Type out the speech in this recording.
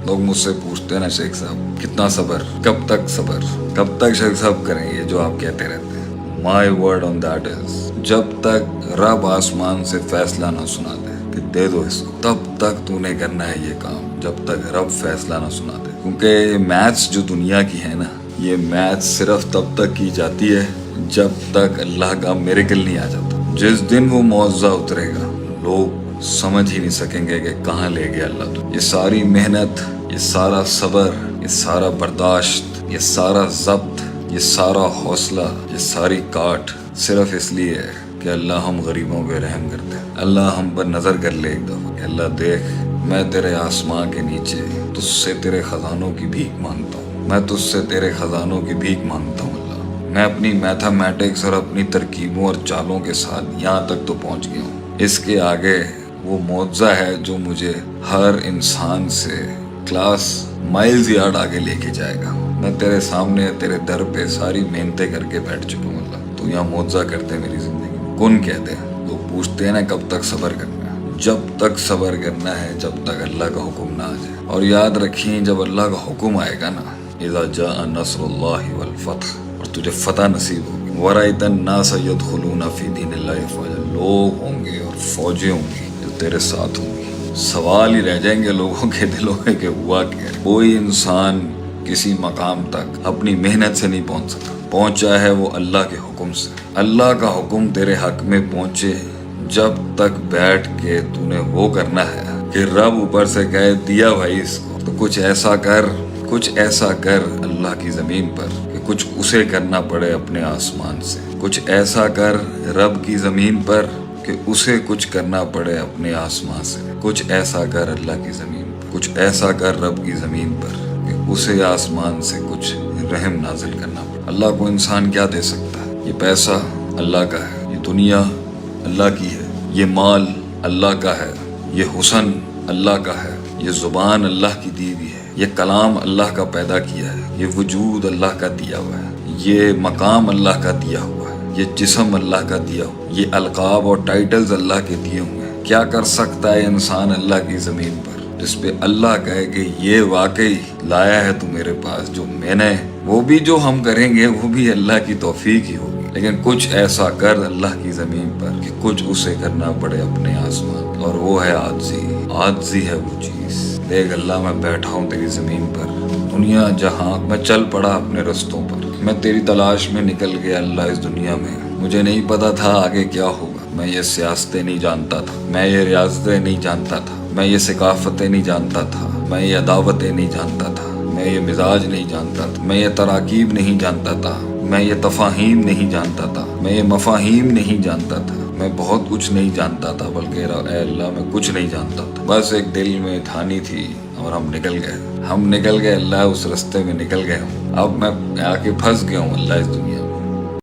लोग मुझसे पूछते हैं ना शेख साहब कितना सब्र, कब तक सब्र, कब तक शेख साहब करें ये जो आप कहते रहते हैं। My word on that is, जब तक रब आसमान से फैसला ना सुना दे कि दे दो इसको, तब तक तूने करना है ये काम, जब तक रब फैसला ना सुना दे। क्योंकि मैथ्स जो दुनिया की है ना, ये मैथ्स सिर्फ तब तक की जाती है जब तक अल्लाह का मिरेकल नहीं आ जाता। जिस दिन वो मौज़ा उतरेगा लोग समझ ही नहीं सकेंगे कि कहाँ ले गया अल्लाह तो। ये सारी मेहनत, ये सारा सब्र, ये सारा बर्दाश्त, ये सारा ज़ब्त, ये सारा हौसला, ये सारी काट सिर्फ इसलिए है कि अल्लाह हम गरीबों पे रहम करते हैं। अल्लाह हम पर नज़र कर ले एक दफ़ा कि अल्लाह देख, मैं तेरे आसमां के नीचे तुझसे तेरे ख़जानों की भीख मांगता हूँ, मैं तुझसे तेरे ख़जानों की भीख मांगता हूँ अल्लाह। मैं अपनी मैथमेटिक्स और अपनी तरकीबों और चालों के साथ यहाँ तक तो पहुँच गया हूँ। इसके आगे वो मौज़ा है जो मुझे हर इंसान से क्लास माइल्स यार्ड आगे लेके जाएगा। मैं तेरे सामने तेरे दर पे सारी मेहनतें करके बैठ चुका हूँ अल्लाह, तू यहाँ मौज़ा करते मेरी ज़िंदगी में। कौन कहते हैं लोग पूछते हैं ना कब तक सब्र करना है, जब तक सब्र करना है जब तक अल्लाह का हुक्म ना आ जाए। और याद रखिए जब अल्लाह का हुक्म आएगा ना, इज़ा जाअ नस्रुल्लाहि वल फतह, और तुझे फतह नसीब होगी, वराइतन नास यदखुलूना फी दीनिल्लाहि अफ़वाजा, लोग होंगे और फौजें होंगी तेरे साथ होंगी। सवाल ही रह जाएंगे लोगों के दिलों में कि हुआ क्या। कोई इंसान किसी मकाम तक अपनी मेहनत से नहीं पहुंच सका, पहुंचा है वो अल्लाह के हुक्म से। अल्लाह का हुक्म तेरे हक में पहुंचे जब तक बैठ के तूने वो करना है कि रब ऊपर से कहे दिया भाई इसको, तो कुछ ऐसा कर, कुछ ऐसा कर अल्लाह की ज़मीन पर कि कुछ उसे करना पड़े अपने आसमान से। कुछ ऐसा कर रब की ज़मीन पर कि उसे कुछ करना पड़े अपने आसमां से। कुछ ऐसा कर अल्लाह की ज़मीन पर, कुछ ऐसा कर रब की ज़मीन पर कि उसे आसमान से कुछ रहम नाजिल करना पड़े। अल्लाह को इंसान क्या दे सकता है? ये पैसा अल्लाह का है, ये दुनिया अल्लाह की है, ये माल अल्लाह का है, ये हुस्न अल्लाह का है, ये ज़ुबान अल्लाह की दी हुई है, ये कलाम अल्लाह का पैदा किया है, ये वजूद अल्लाह का दिया हुआ है, ये मकाम अल्लाह का दिया हुआ है, ये जिस्म अल्लाह का दिया हुआ, ये अलकाब और टाइटल्स अल्लाह के दिए हुए हैं। क्या कर सकता है इंसान अल्लाह की ज़मीन पर जिस पे अल्लाह कहे कि ये वाकई लाया है तू मेरे पास जो मैंने, वो भी जो हम करेंगे वो भी अल्लाह की तौफीक ही होगी। लेकिन कुछ ऐसा कर अल्लाह की ज़मीन पर कि कुछ उसे करना पड़े अपने आसमान, और वो है आजी। आजी है वो चीज़। देख अल्लाह मैं बैठा हूँ तेरी ज़मीन पर, दुनिया जहाँ मैं चल पड़ा अपने रस्तों पर, मैं तेरी तलाश में निकल गया अल्लाह इस दुनिया में। मुझे नहीं पता था आगे क्या होगा, मैं ये सियासतें नहीं जानता था, मैं ये रियासतें नहीं जानता था, मैं ये सकाफतें नहीं जानता था, मैं ये अदावतें नहीं जानता था, मैं ये मिजाज नहीं जानता था, मैं ये तराकीब नहीं जानता था, मैं ये तफाहीम नहीं जानता था, मैं ये मफाहीम नहीं जानता था, मैं बहुत कुछ नहीं जानता था, बल्कि ऐ अल्लाह मैं कुछ नहीं जानता था। बस एक दिल में ठानी थी और हम निकल गए अल्लाह, उस रास्ते में निकल गए हूँ। अब मैं आके फंस गया हूँ अल्लाह इस दुनिया में।